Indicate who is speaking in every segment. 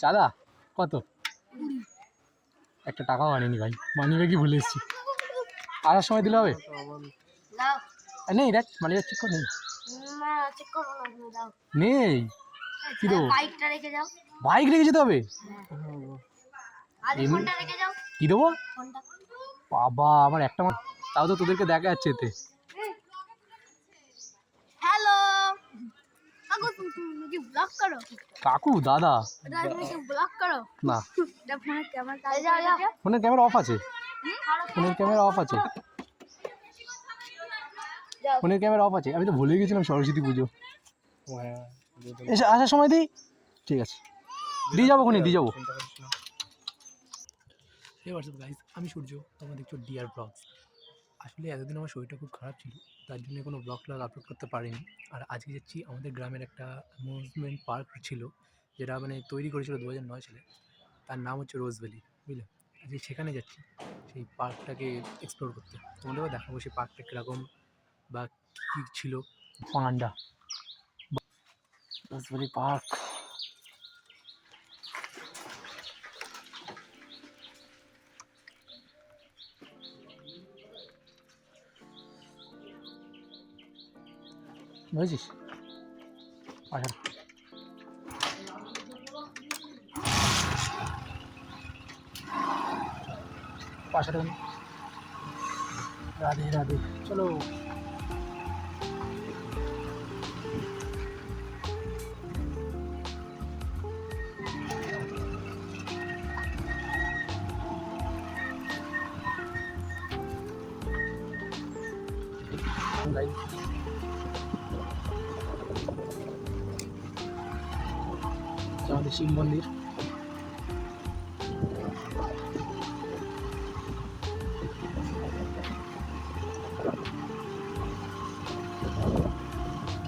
Speaker 1: চাঁদা কত? একটা টাকাও আনিনি ভাই, মানি ব্যাগই ভুলে এসেছি। আসার সময় দিলে হবে? নেই, দেখ মানি ব্যাগ চেক কর। নেই নেই, কি দেবো? বাইক রেখে যেতে হবে? কি দেবো বাবা? আমার একটা তাও তো তোদেরকে দেখা যাচ্ছে এতে।
Speaker 2: হ্যালো
Speaker 1: কাকু দাদা
Speaker 2: ব্লগ করো
Speaker 1: না,
Speaker 2: ফোনের ক্যামেরা
Speaker 1: ফোনের ক্যামেরা অফ আছে। ফোনের ক্যামেরা অফ আছে। ফোনের ক্যামেরা অফ আছে। আমি তো ভুলে গেছিলাম সরস্বতী পুজো। এসে আসার সময় দিই, ঠিক আছে দিয়ে যাবো, দিয়ে যাবো। গাইস, আমি সূর্য, তোমরা দেখছো ডিয়ার ব্লগস। আসলে এতদিন আমার শরীরটা খুব খারাপ ছিল, তার জন্য কোনো ব্লগ আপলোড করতে পারিনি। আর আজকে যাচ্ছি, আমাদের গ্রামের একটা অ্যামিউজমেন্ট পার্ক ছিল, যেটা মানে তৈরি করেছিল 2009 সালে। তার নাম হচ্ছে রোজ ভ্যালি, বুঝলে? আজকে সেখানে যাচ্ছি, সেই পার্কটাকে এক্সপ্লোর করতে। তোমাদেরও দেখাবো সেই পার্কটা কীরকম বা কী ছিল। পান্ডা, রোজ ভ্যালি পার্ক। বুঝেছিস? আচ্ছা, পাশাটা রাধে রাধে, চলো। আমাদের শিব মন্দির।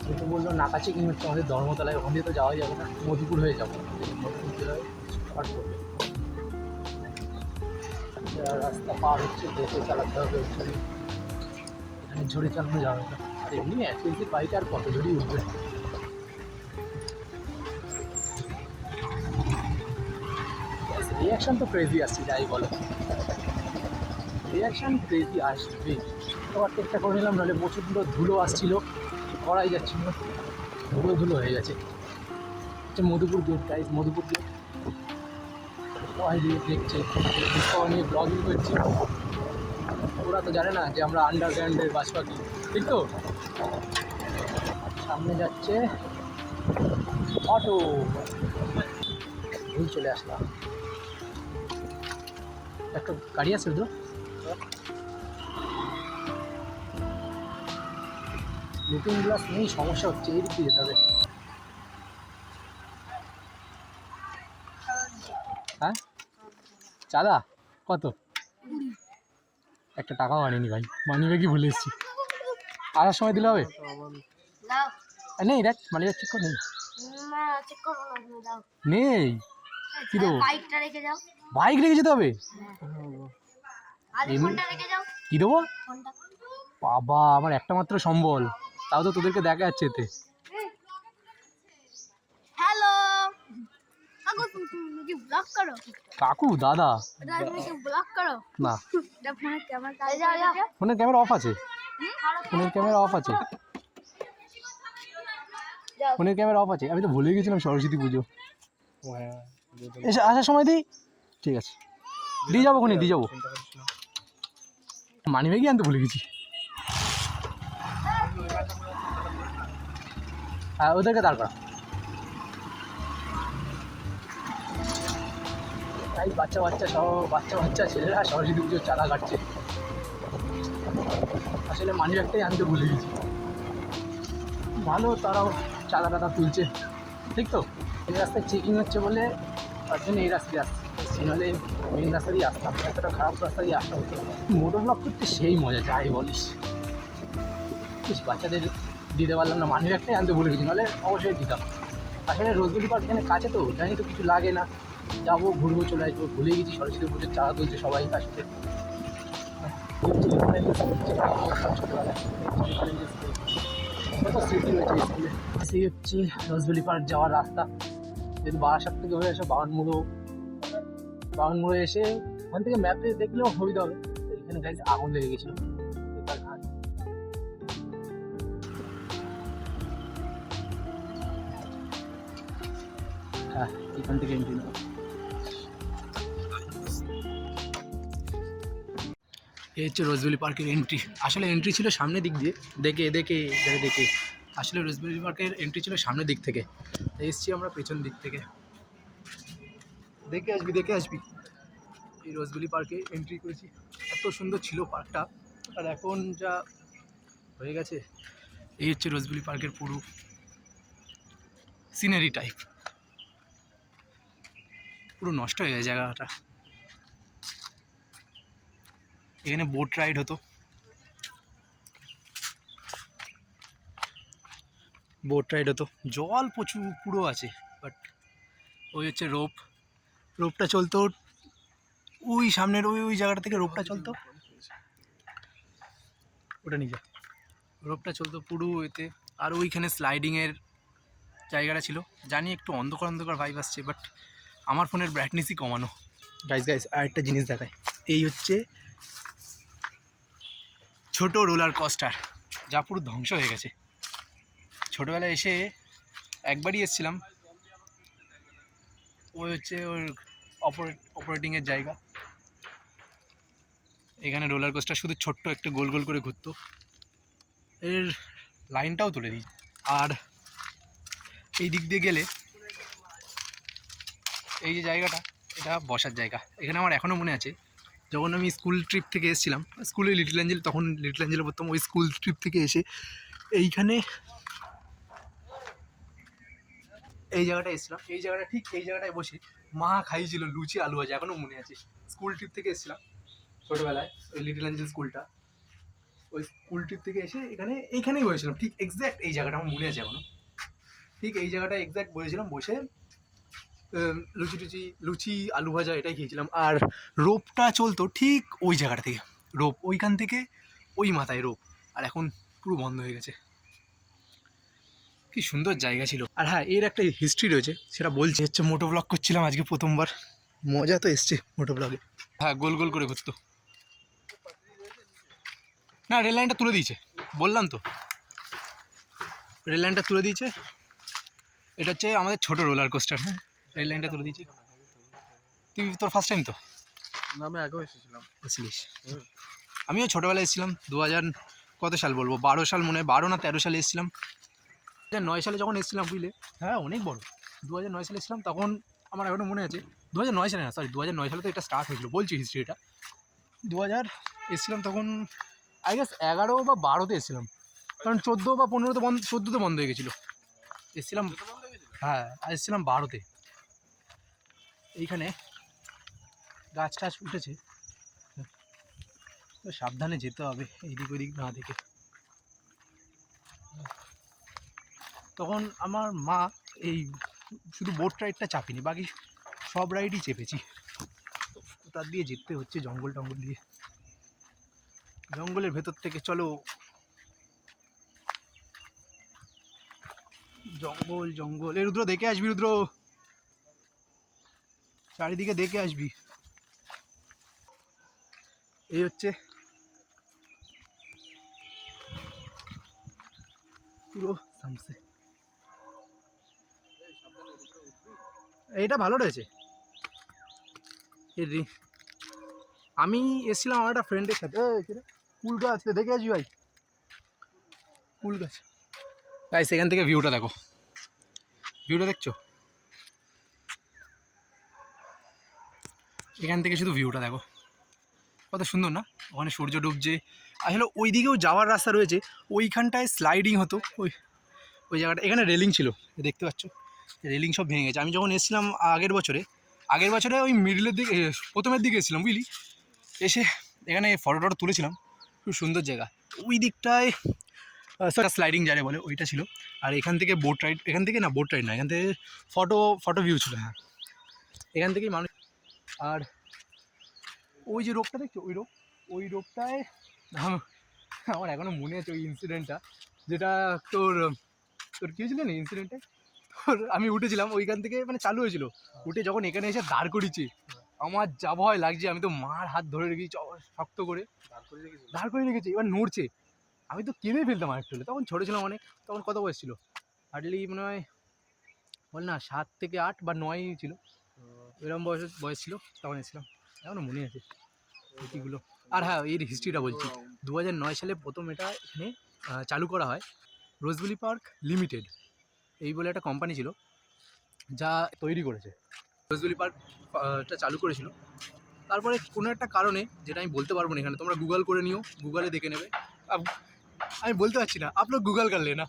Speaker 1: যেহেতু বললো নাকাচি কি হচ্ছে আমাদের ধর্মতলায়, ওখান দিয়ে তো যাওয়া যাবে না, মধুপুর হয়ে যাবো। মধুপুর জেলায় পার করবে, রাস্তা পার হচ্ছে, দেখে চালাতে হবে। এখানে ঝড়ে চালানো যাবে না। আর এমনি অ্যাক্সিডেন্টের বাইকে আর কত ঝড়ি উঠবে। রিয়াকশান তো ক্রেজি আসছে, যাই বলো, রিয়াকশান ক্রেজি আসবে। তোমার চেষ্টা করে নিলাম, নাহলে প্রচণ্ড ধুলো আসছিল, করাই যাচ্ছিল, ধুলো ধুলো হয়ে গেছে। হচ্ছে Madhupur gate guys, Madhupur gate. সবাই দেখছে, সবাই নিয়ে ব্লগিং করছি। ওরা তো জানে না যে আমরা আন্ডারগ্রাউন্ডের বাস পাখি, ঠিক তো? সামনে যাচ্ছে অটো, ভুল চলে আসলাম। একটা গাড়ি আছে তো, লুকিং গ্লাস নেই, সমস্যা হচ্ছে, এই দিক দিয়ে যেতে হবে। হ্যাঁ, চাঁদা কত? একটা টাকাও আনিনি ভাই, মানি ব্যাগই ভুলে এসেছি। আসার সময় দিলে হবে? নেই, দেখ মানি ব্যাগ চেক কর। নেই নেই, কি দেবো? বাইক রেখে যেতে হবে? কি দেবো বাবা? আমার একটা মাত্র সম্বল, তাও তো তোদেরকে দেখা যাচ্ছে এতে।
Speaker 2: হ্যালো ব্লগ করো
Speaker 1: কাকু দাদা
Speaker 2: ব্লগ করো
Speaker 1: না,
Speaker 2: ফোনের ক্যামেরা
Speaker 1: ফোনের ক্যামেরা অফ আছে। ফোনের ক্যামেরা অফ আছে। ফোনের ক্যামেরা অফ আছে। আমি তো ভুলে গেছিলাম সরস্বতী পুজো। এসে আসার সময় দিই, ঠিক আছে দিয়ে যাবো, দিয়ে যাবো। মানি ব্যাগই আনতে ভুলে গেছি। হ্যাঁ, ওদেরকে দাঁড় করা। তাই বাচ্চা বাচ্চা ছেলেরা সরস্বতী পুজোর চাঁদা কাটছে। আসলে মানি ব্যাগটাই আনতে ভুলে গেছি। ভালো, তারাও চাঁদা টাদা তুলছে, ঠিক তো? এই রাস্তায় চেকিং হচ্ছে বলে তার জন্য এই রাস্তায় আসছে, নাহলে মেন রাস্তা দিয়ে আসতাম, এতটা খারাপ রাস্তা দিয়ে আসতে হতো। মোটর ব্লগ করতে সেই মজা, যাই বলিস। বাচ্চাদের দিতে পারলাম না, মানি ব্যাগটাই আনতে ভুলে গেছি, নাহলে অবশ্যই দিতাম। আসলে রোজভ্যালি পার্ক এখানে কাছে তো, জানি তো কিছু লাগে না, যাবো ঘুরবো চলে আসবো। ভুলে গেছি সরস্বতী পুজোর চাঁদা তুলছে সবাই আসছে। কত স্মৃতি হয়েছে স্কুলে। সেই হচ্ছে রোজভ্যালি পার্ক যাওয়ার রাস্তা। যদি বারাসাত থেকে হয়ে এসে বাগানমোড়ো এসে ওখান থেকে ম্যাপে দেখলেও সুবিধা হবে। এখানে গাইজ আগুন লেগে গেছিল। হ্যাঁ, এখান থেকে এন্ট্রি নেব। এই হচ্ছে রোজভ্যালি পার্কের এন্ট্রি। আসলে এন্ট্রি ছিল সামনের দিক দিয়ে, দেখে আসলে রোজভ্যালি পার্কের এন্ট্রি ছিল সামনের দিক থেকে, এসছি আমরা পেছন দিক থেকে। দেখে আসবি। এই রোজভ্যালি পার্কে এন্ট্রি করেছি। এত সুন্দর ছিল পার্কটা, আর এখন যা হয়ে গেছে। এই হচ্ছে রোজভ্যালি পার্কের পুরো সিনারি টাইপ, পুরো নষ্ট হয়ে গেছে জায়গাটা। এখানে বোট রাইড হতো, জল প্রচুর পুরো আছে। বাট ওই হচ্ছে রোপটা চলতো ওই সামনের ওই জায়গাটা থেকে, রোপটা চলতো ওটা নিয়ে যা, রোপটা চলতো পুরো এতে। আর ওইখানে স্লাইডিংয়ের জায়গাটা ছিল। জানি একটু অন্ধকার ভাইব আসছে, বাট আমার ফোনের ব্রাইটনেসই কমানো। গাইজ আর একটা জিনিস দেখায়, এই হচ্ছে ছোট রোলার কোস্টার, যা পুরো ধ্বংস হয়ে গেছে। ছোটোবেলায় এসে একবারই এসেছিলাম। ওই হচ্ছে ওর অপারেটিংয়ের জায়গা। এখানে রোলার কোস্টার শুধু ছোট্ট একটা গোল করে ঘুরতো। এর লাইনটাও তুলে দিই। আর এই দিক দিয়ে গেলে এই যে জায়গাটা, এটা বসার জায়গা। এখানে আমার এখনও মনে আছে, যখন আমি স্কুল ট্রিপ থেকে এসেছিলাম, স্কুলে লিটল অ্যাঞ্জেলে পড়তাম। ওই স্কুল ট্রিপ থেকে এসে এইখানে এই জায়গাটায় এসেছিলাম। এই জায়গাটায় বসে মা খাইয়েছিল লুচি আলু ভাজা, এখনও মনে আছে। স্কুল ট্রিপ থেকে এসেছিলাম ছোটোবেলায়, ওই লিটল অ্যাঞ্জেল স্কুলটা। ওই স্কুল ট্রিপ থেকে এসে এইখানেই বসেছিলাম। ঠিক এক্স্যাক্ট এই জায়গাটা আমার মনে আছে এখনও। ঠিক এই জায়গাটায় এক্স্যাক্ট বসেছিলাম, বসে লুচি আলু ভাজা এটাই খেয়েছিলাম। আর রোপটা চলতো ঠিক ওই জায়গাটা থেকে, ওইখান থেকে ওই মাথায় রোপ। আর এখন পুরো বন্ধ হয়ে গেছে। কি সুন্দর জায়গা ছিল। আর হ্যাঁ, এর একটা হিস্ট্রি রয়েছে, সেটা বলছি। হচ্ছে মোটো ব্লগ করছিলাম আজকে প্রথমবার, মজা তো এসছে মোটো ব্লগে। হ্যাঁ, গোল করে ঘুরতো না, রেল লাইনটা তুলে দিয়েছে, বললাম তো রেল লাইনটা তুলে দিয়েছে। এটা হচ্ছে আমাদের ছোট রোলার কোস্টার। হ্যাঁ, রেল লাইনটা তুলে দিয়েছে। তুই তোর ফার্স্ট টাইম তো?
Speaker 3: না, আমি আগেও এসেছিলাম।
Speaker 1: এসেছিলিস? আমিও ছোটোবেলায় এসেছিলাম। 2000 কত সাল বলবো, 12 সাল মনে হয়, 12 না 13 সালে এসেছিলাম। 2009 সালে যখন এসেছিলাম, বুঝলে? হ্যাঁ, অনেক বড়। 2009 সালে এসেছিলাম, তখন আমার এখনও মনে আছে। 2009 সালে না, সরি 2009 সালে তো এটা স্টার্ট হয়েছিল, বলছি হিস্ট্রিটা। 2000 এসেছিলাম তখন, আই গেস 11 বা 12তে এসেছিলাম, কারণ 14 বা 15তে বন্ধ, 14তে বন্ধ হয়ে গেছিলো। এসেছিলাম, হ্যাঁ, এসেছিলাম 12তে। এইখানে গাছ টাছ উঠেছে, তো সাবধানে যেতে হবে এইদিক ওইদিক না দেখে। তখন আমার মা এই শুধু বোট রাইডটা চাপিনি, বাকি সব রাইডই চেপেছি। তার দিয়ে যেতে হচ্ছে জঙ্গল দিয়ে, জঙ্গলের ভেতর থেকে। চলো, জঙ্গল। এ রুদ্র, দেখে আসবি রুদ্র, চারিদিকে দেখে আসবি। এই হচ্ছে পুরো সামসে। এটা ভালো রয়েছে। আমি এসেছিলাম আমার একটা ফ্রেন্ডের সাথে। কুল গাছ দেখে আসবি ভাই, কুল গাছ। তাই সেখান থেকে ভিউটা দেখো, ভিউটা দেখছো? এখান থেকে শুধু ভিউটা দেখো, কত সুন্দর না? ওখানে সূর্য ডুবছে। আসলে ওই দিকেও যাওয়ার রাস্তা রয়েছে, ওইখানটায় স্লাইডিং হতো। ওই জায়গাটা, এখানে রেলিং ছিল, দেখতে পাচ্ছ? রেলিং সব ভেঙে গেছে। আমি যখন এসেছিলাম আগের বছরে ওই মিডলের দিকে, প্রথমের দিকে এসেছিলাম, বুঝলি? এসে এখানে ফটো তুলেছিলাম। খুব সুন্দর জায়গা। ওই দিকটায় স্লাইডিং যারে বলে ওইটা ছিল। আর এখান থেকে বোট রাইড, এখান থেকে ফটো ভিউ ছিল। হ্যাঁ, এখান থেকেই মানুষ। আর ওই যে রোপটা দেখছো, ওই রোপটায় আমার এখনও মনে আছে ওই ইনসিডেন্টটা, যেটা তোর কী হয়েছিল না ইনসিডেন্টে। আমি উঠেছিলাম ওইখান থেকে, মানে চালু হয়েছিল, উঠে যখন এখানে এসে দাঁড় করিয়েছে, আমার যা ভয় লাগছে, আমি তো মার হাত ধরে রেখেছি শক্ত করে, দাঁড় করে রেখেছি, এবার নড়ছে, আমি তো কেঁদেই ফেলতাম আরেকটু হলে, তখন ছোটো ছিলাম অনেক, তখন কত বয়স ছিল, হার্ডলি মনে হয় বল না 7 থেকে 8 বা 9 ছিল, এরকম বয়স ছিল, তখন এসেছিলাম, এখনও মনে আছে স্মৃতিগুলো। আর হ্যাঁ, এর হিস্ট্রিটা বলছি, 2009 সালে প্রথম এটা এখানে চালু করা হয়, রোজভ্যালি পার্ক লিমিটেড এই বলে একটা কোম্পানি ছিল যা তৈরি করেছে, রোজভ্যালি পার্কটা চালু করেছিল। তারপরে কোনো একটা কারণে, যেটা আমি বলতে পারবো না এখানে, তোমরা গুগল করে নিও, গুগলে দেখে নেবে। আমি বলতে পারছি না, আপনার গুগল করলে না,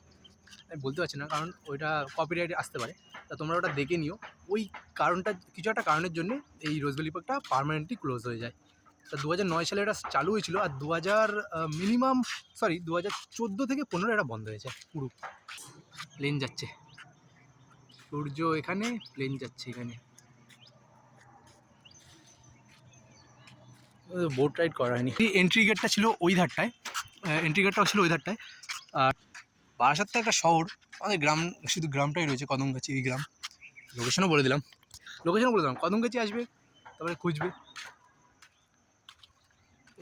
Speaker 1: আমি বলতে পারছি না কারণ ওইটা কপিরাইট আসতে পারে, তা তোমরা ওটা দেখে নিও। ওই কারণটা, কিছু একটা কারণের জন্য এই রোজভ্যালি পার্কটা পার্মানেন্টলি ক্লোজ হয়ে যায়। তা 2009 সালে এটা চালু হয়েছিল, আর 2014 থেকে 15 এটা বন্ধ হয়েছে পুরো। প্লেন যাচ্ছে, সূর্য এখানে, প্লেন যাচ্ছে এখানে, বোট রাইড করা হয়নি। এন্ট্রি গেটটা ছিল ওই ধারটায়, আর বারাসাত তো একটা শহর, আমাদের গ্রাম, শুধু গ্রামটাই রয়েছে কদমগাছি, এই গ্রাম। লোকেশনও বলে দিলাম, কদমগাছি আসবে, তারপরে খুঁজবে।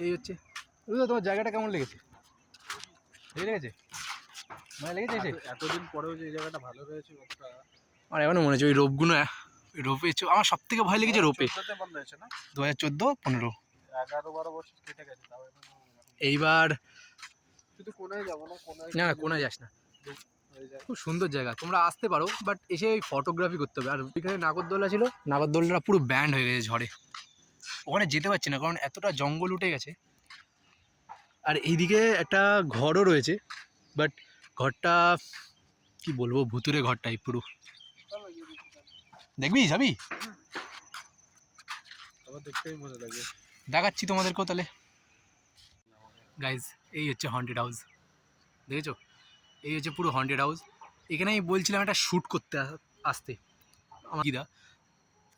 Speaker 1: এই হচ্ছে, বুঝলো তোমার জায়গাটা কেমন লেগেছে? লেগেছে, মানে লেগেছে এসে?
Speaker 3: এতদিন পরেও যে এই জায়গাটা ভালো রয়েছে কতটা।
Speaker 1: আমার এখনও মনে হচ্ছে ওই রোপগুলো, রোপে আমার সব থেকে ভয় লেগেছে রোপে।
Speaker 3: 14 বন্ধ হয়েছে না?
Speaker 1: 2014-15
Speaker 3: 11-12 বছর কেটে গেছে, তাও
Speaker 1: এইবার
Speaker 3: শুধু কোনায় যাবো না,
Speaker 1: না কোনায় যাস না, খুব সুন্দর জায়গা, তোমরা আসতে পারো, বাট এসে ওই ফটোগ্রাফি করতে হবে। আর এখানে নাগরদোলা ছিল, নাগরদোলাটা পুরো ব্যান্ড হয়ে গেছে ঝড়ে, ওখানে যেতে পারছি না কারণ এতটা জঙ্গল উঠে গেছে। আর এইদিকে একটা ঘরও রয়েছে, বাট ঘরটা কি বলবো, ভুতুরে ঘরটাই পুরো। দেখবি, যাবি?
Speaker 3: আমার দেখতেই মজা লাগে।
Speaker 1: দেখাচ্ছি তোমাদেরকেও তাহলে। গাইজ, এই হচ্ছে হন্টেড হাউস, দেখেছো? এই হচ্ছে পুরো হন্টেড হাউস। এখানে আমি বলছিলাম একটা শ্যুট করতে আসতে, আমার দিদা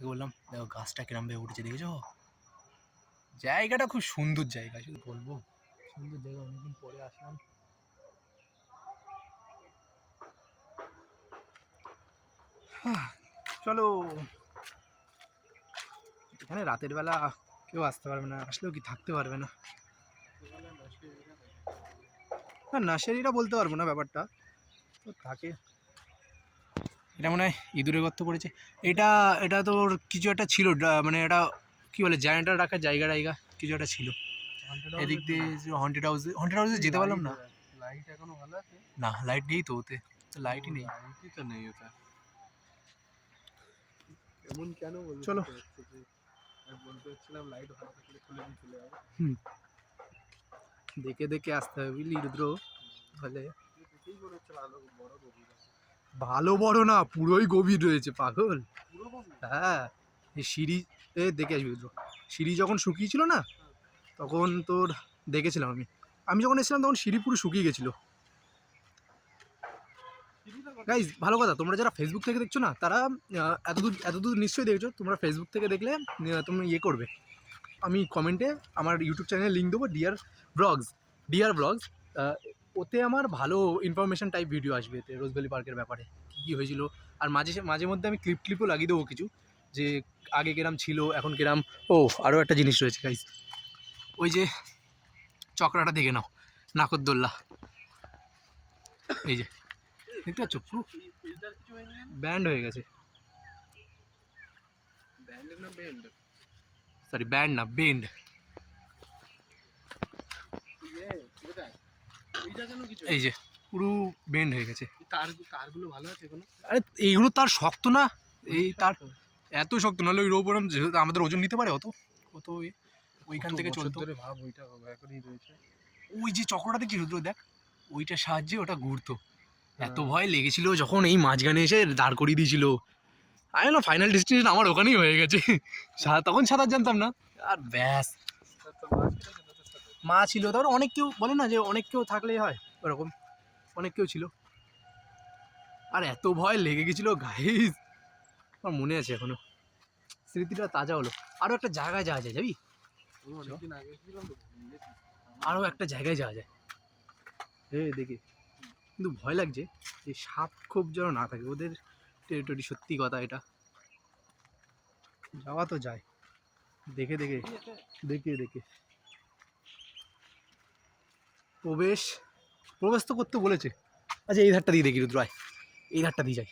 Speaker 1: বললাম দেখো গাছটা কিরম ভাবে উঠেছে, দেখেছো? জায়গাটা খুব সুন্দর জায়গা, শুধু বলবো সুন্দর জায়গা, অনেকদিন পরে আসলাম। চলো, এখানে রাতের বেলা কেউ আসতে পারবে না, আসলেও কি থাকতে পারবে না। না নার্সারিটা বলতে পারবো না, ব্যাপারটা তো থাকে। এটা মনে হয় ইঁদুরে গর্ত করেছে। এটা এটা তোর কিছু একটা ছিল, মানে এটা কি বলে, জেনারেটর রাখার জায়গা কিছু একটা ছিল এদিক দিয়ে। হন্টেড হাউসে যেতে পারলাম না।
Speaker 3: লাইট এখনো ভালো আছে?
Speaker 1: না লাইট নেই তো ওতে, লাইটই নেই।
Speaker 3: লাইটই তো নেই ওটা। এমন কেন বলছো?
Speaker 1: চলো,
Speaker 3: আমি বলতে চাচ্ছিলাম লাইট ভালো থাকলে খুলে দিয়ে চলে যাবো।
Speaker 1: দেখে দেখে আসতে হবে বুঝলি রুদ্র, তাহলে
Speaker 3: দেখেই মনে হচ্ছে ভালো বড় গভীর আছে।
Speaker 1: ভালো বড় না, পুরোই গভীর রয়েছে পাগল।
Speaker 3: পুরো গভীর?
Speaker 1: হ্যাঁ, এই সিঁড়ি দেখে আসবি রুদ্র, সিঁড়ি যখন শুকিয়েছিল না, তখন তোর দেখেছিলাম আমি, যখন এসেছিলাম তখন সিঁড়ি পুরো শুকিয়ে গেছিলো। গাইজ ভালো কথা, তোমরা যারা ফেসবুক থেকে দেখছো না, তারা এতদূর নিশ্চয়ই দেখছো, তোমরা ফেসবুক থেকে দেখলে তুমি ইয়ে করবে, আমি কমেন্টে আমার ইউটিউব চ্যানেলে লিঙ্ক দেবো, ডিয়ার ব্লগস। ওতে আমার ভালো ইনফরমেশন টাইপ ভিডিও আসবে এতে, রোজভ্যালি পার্কের ব্যাপারে কী কী হয়েছিল। আর মাঝে মধ্যে আমি ক্লিপও লাগিয়ে দেবো কিছু, যে আগে কিরাম ছিল এখন কিরাম। ও আরও একটা জিনিস রয়েছে গাইজ, ওই যে চক্রাটা দেখে নাও, নাকরদোল্লা, এই যে দেখতে পাচ্ছ পুরো ব্যান্ড হয়ে গেছে। সরি ব্যান্ড না, বেন্ড। এই যে পুরো বেন্ড হয়ে গেছে।
Speaker 3: তারগুলো ভালো আছে এখনো?
Speaker 1: আরে এইগুলো তার শক্ত না, এই তার এত শক্ত, নাহলে ওই রোবরম যেহেতু আমাদের ওজন নিতে পারে, অত ওইখান থেকে চলতো।
Speaker 3: ভাব ওইটা এখনই রয়েছে।
Speaker 1: ওই যে চক্রটা দেখছি রুদ্র, দেখ ওইটার সাহায্যে ওটা ঘুরতো। এত ভয় লেগেছিল যখন এই মাঝখানে এসে দাঁড় করিয়ে দিয়েছিল, আমি না ফাইনাল ডেস্টিনেশন আমার ওখানেই হয়ে গেছে। তখন সাঁতার জানতাম না, আর ব্যাস মা ছিল, তারপর অনেক কেউ বলে না যে অনেক কেউ থাকলেই হয়, ওরকম অনেক কেউ ছিল। আর এত ভয় লেগে গেছিলো গাইস, আমার মনে আছে এখনো, স্মৃতিটা তাজা হলো। আরও একটা জায়গায় যাওয়া যায়, যাবি?
Speaker 3: অনেকদিন আগে ছিলাম তো,
Speaker 1: আরও একটা জায়গায় যাওয়া যায়, দেখি, কিন্তু ভয় লাগছে যে সাপ খুব যেন না থাকে, ওদের টেরিটরি, সত্যি কথা এটা। যাওয়া তো যায়, দেখে দেখে দেখে দেখে প্রবেশ প্রবেশ তো করতে বলেছে। আচ্ছা এই ধারটা দিয়ে দেখি রুদ্রয়, এই ধারটা দিয়ে যাই।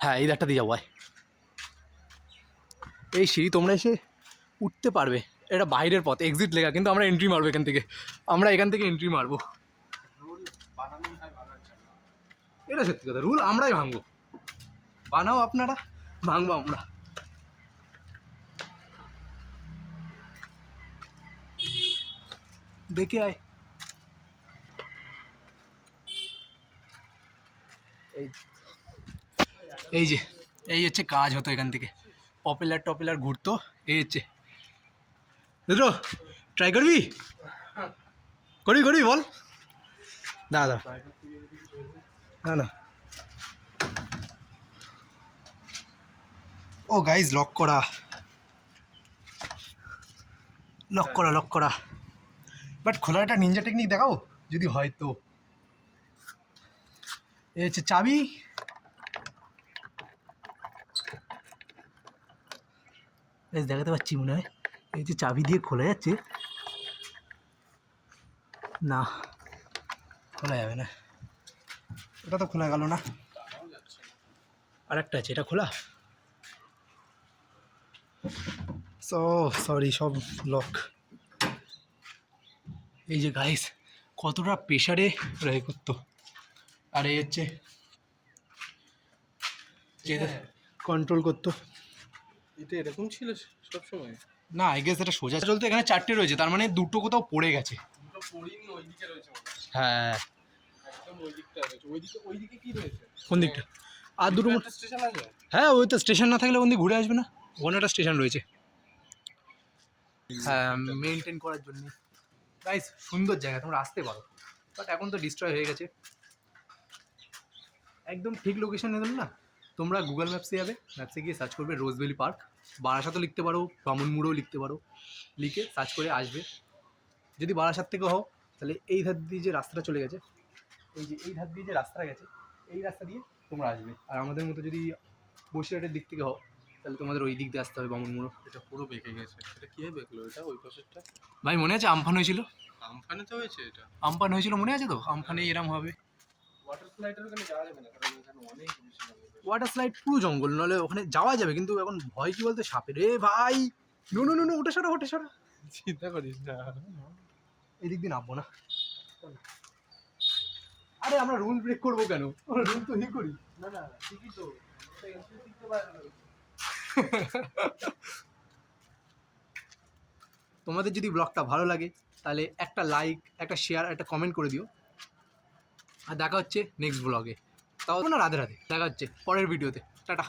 Speaker 1: হ্যাঁ এই ধারটা দিয়ে যাবো ভাই। এই সিঁড়ি তোমরা এসে উঠতে পারবে, এটা বাইরের পথ, এক্সিট লেখা, কিন্তু আমরা এন্ট্রি মারবো এখান থেকে, আমরা এখান থেকে এন্ট্রি মারবো।
Speaker 3: রুল বানানোই হয় ভালো হচ্ছে না।
Speaker 1: এটা সত্যি কথা, রুল আমরাই ভাঙবো। বানাও আপনারা, ভাঙবো আমরা। দেখে আয়। এই যে এই হচ্ছে কাজ হতো এখান থেকে, পপুলার টপুলার ঘুরতো। এই হচ্ছে বুঝলো, ট্রাই করবি, করবি করবি বল। দাদা না না, ও গাইজ লক করা, লক করা, লক করা। বাট খোলার একটা নিনজা টেকনিক দেখাও যদি হয় তো। এই হচ্ছে চাবি, বেশ দেখাতে পাচ্ছি মনে হয়। এই যে চাবি দিয়ে খোলা যাচ্ছে না, খোলা যাবে না, এটা তো খোলা গেল না। আর একটা আছে, এটা খোলা। সরি, সব লক। এই যে গাইস কতটা প্রেশারে রয়ে করতো। আর এই হচ্ছে কন্ট্রোল করতো।
Speaker 3: এটা এরকম ছিল সব সময়?
Speaker 1: না আই গেস এটা সোজা চলতো, এখানে চারটে রয়েছে, তার মানে দুটো কোথাও পড়ে গেছে।
Speaker 3: দুটো পড়িনি, ওইদিকে রয়েছে মনে হয়।
Speaker 1: হ্যাঁ
Speaker 3: একদম ওইদিকটা রয়েছে। ওইদিকে কি রয়েছে?
Speaker 1: কোন দিকটা? আর দুটো
Speaker 3: একটা স্টেশন আছে।
Speaker 1: হ্যাঁ ওই তো, স্টেশন না থাকলে ওখান দিয়ে ঘুরে আসবে না, ওখানে একটা স্টেশন রয়েছে। হ্যাঁ মেনটেন করার জন্য। গাইস সুন্দর জায়গা, তোমরা আসতে পারো, বাট এখন তো ডিস্ট্রয় হয়ে গেছে। একদম ঠিক লোকেশন এলাম না, তোমরা গুগল ম্যাপসে যাবে, ম্যাপসে গিয়ে সার্চ করবে রোজভ্যালি পার্ক, বারাসাতও লিখতে পারো, বামুনমুড়ও লিখতে পারো, লিখে সার্চ করে আসবে। যদি বারাসাত থেকে হও তাহলে এই ধার দিয়ে যে রাস্তাটা চলে গেছে, এই যে এই ধার দিয়ে যে রাস্তাটা গেছে, এই রাস্তা দিয়ে তোমরা আসবে। আর আমাদের মতো যদি বসিরহাটের দিক থেকে হও তাহলে তোমাদের ওই দিক দিয়ে আসতে হবে, বামুনমুড়ো।
Speaker 3: এটা পুরো বেঁকে গেছে। এটা কিভাবে বেঁকলো? এটা ওই পাশেরটা
Speaker 1: ভাই মনে আছে আমফান হয়েছিল?
Speaker 3: আমফানে তো হয়েছে এটা।
Speaker 1: আমফান হয়েছিল মনে আছে তো, আমফানে এরম হবে।
Speaker 3: ওয়াটার স্লাইডের ওখানে যাওয়া যাবে না, কারণ এখানে অনেক বেশি জঙ্গল।
Speaker 1: ওয়াটার স্লাইড পুরো জঙ্গল, নাহলে ওখানে যাওয়া যাবে, কিন্তু এখন ভয় কি বলতে, সাপের। রে ভাই নো নো নো নো, ওটা সরা, ওটা সরা।
Speaker 3: চিন্তা করিস না।
Speaker 1: এদিক দিয়ে নামবো না। আরে আমরা রুল ব্রেক করবো কেন, আমরা রুল তো ই করি।
Speaker 3: না না ঠিকই তো, এটা এন্ট্রি শিখতে পারবে না।
Speaker 1: তোমাদের যদি ব্লগটা ভালো লাগে তাহলে একটা লাইক, একটা শেয়ার, একটা কমেন্ট করে দিও। আর দেখা হচ্ছে নেক্সট ব্লগে, তাও না রাধে রাধে। দেখা হচ্ছে পরের ভিডিওতে, টাটা।